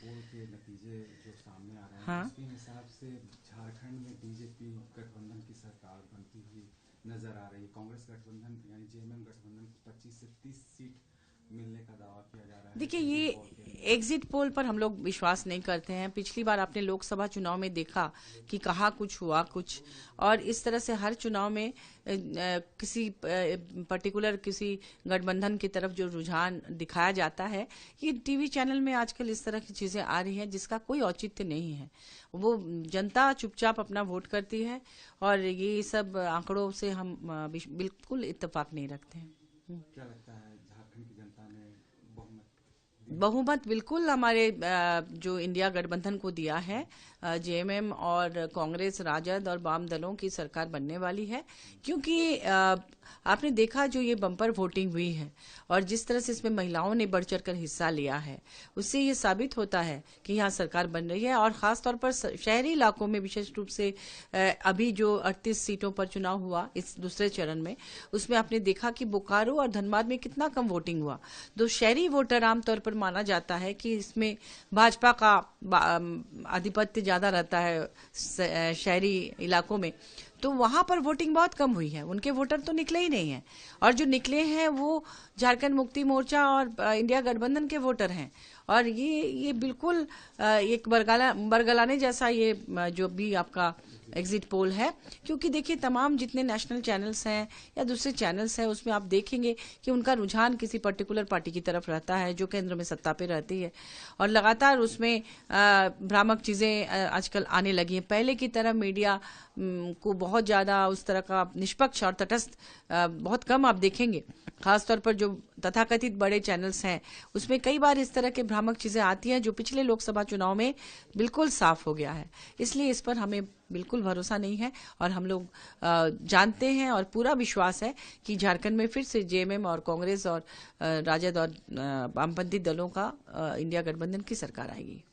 पोल के नतीजे जो सामने आ रहे हैं, हाँ, उसके हिसाब से झारखंड में बीजेपी गठबंधन की सरकार बनती हुई नजर आ रही है। कांग्रेस गठबंधन यानी जेएमएम गठबंधन को 25 से 30 सीट मिलने का दावा किया जा रहा है देखिए एग्जिट ये पोल के अनुसार। एग्जिट पोल पर हम लोग विश्वास नहीं करते हैं। पिछली बार आपने लोकसभा चुनाव में देखा कि कहाँ कुछ हुआ कुछ, और इस तरह से हर चुनाव में किसी पर्टिकुलर किसी गठबंधन की तरफ जो रुझान दिखाया जाता है, ये टीवी चैनल में आजकल इस तरह की चीजें आ रही हैं जिसका कोई औचित्य नहीं है। वो जनता चुपचाप अपना वोट करती है, और ये सब आंकड़ों से हम बिल्कुल इत्तेफाक नहीं रखते हैं। क्या लगता है झारखंड की जनता ने बहुमत दिया? बहुमत बिल्कुल हमारे जो इंडिया गठबंधन को दिया है। जेएमएम और कांग्रेस, राजद और वाम दलों की सरकार बनने वाली है, क्योंकि आपने देखा जो ये बम्पर वोटिंग हुई है और जिस तरह से इसमें महिलाओं ने बढ़ चढ़ कर हिस्सा लिया है, उससे ये साबित होता है कि यहाँ सरकार बन रही है। और खास तौर पर शहरी इलाकों में विशेष रूप से अभी जो 38 सीटों पर चुनाव हुआ इस दूसरे चरण में, उसमें आपने देखा कि बोकारो और धनबाद में कितना कम वोटिंग हुआ। तो शहरी वोटर आमतौर पर माना जाता है कि इसमें भाजपा का आधिपत्य ज्यादा रहता है शहरी इलाकों में, तो वहां पर वोटिंग बहुत कम हुई है। उनके वोटर तो निकले ही नहीं है, और जो निकले हैं वो झारखंड मुक्ति मोर्चा और इंडिया गठबंधन के वोटर हैं। और ये बिल्कुल एक बरगलाने जैसा ये जो भी आपका एग्जिट पोल है, क्योंकि देखिए तमाम जितने नेशनल चैनल्स हैं या दूसरे चैनल्स हैं, उसमें आप देखेंगे कि उनका रुझान किसी पर्टिकुलर पार्टी की तरफ रहता है जो केंद्र में सत्ता पे रहती है, और लगातार उसमें भ्रामक चीजें आजकल आने लगी हैं। पहले की तरह मीडिया को बहुत ज्यादा उस तरह का निष्पक्ष और तटस्थ बहुत कम आप देखेंगे। खासतौर पर जो तथाकथित बड़े चैनल्स हैं, उसमें कई बार इस तरह के भ्रामक चीजें आती हैं जो पिछले लोकसभा चुनाव में बिल्कुल साफ हो गया है। इसलिए इस पर हमें बिल्कुल भरोसा नहीं है, और हम लोग जानते हैं और पूरा विश्वास है कि झारखंड में फिर से जेएमएम और कांग्रेस और राजद और वामपंथी दलों का इंडिया गठबंधन की सरकार आएगी।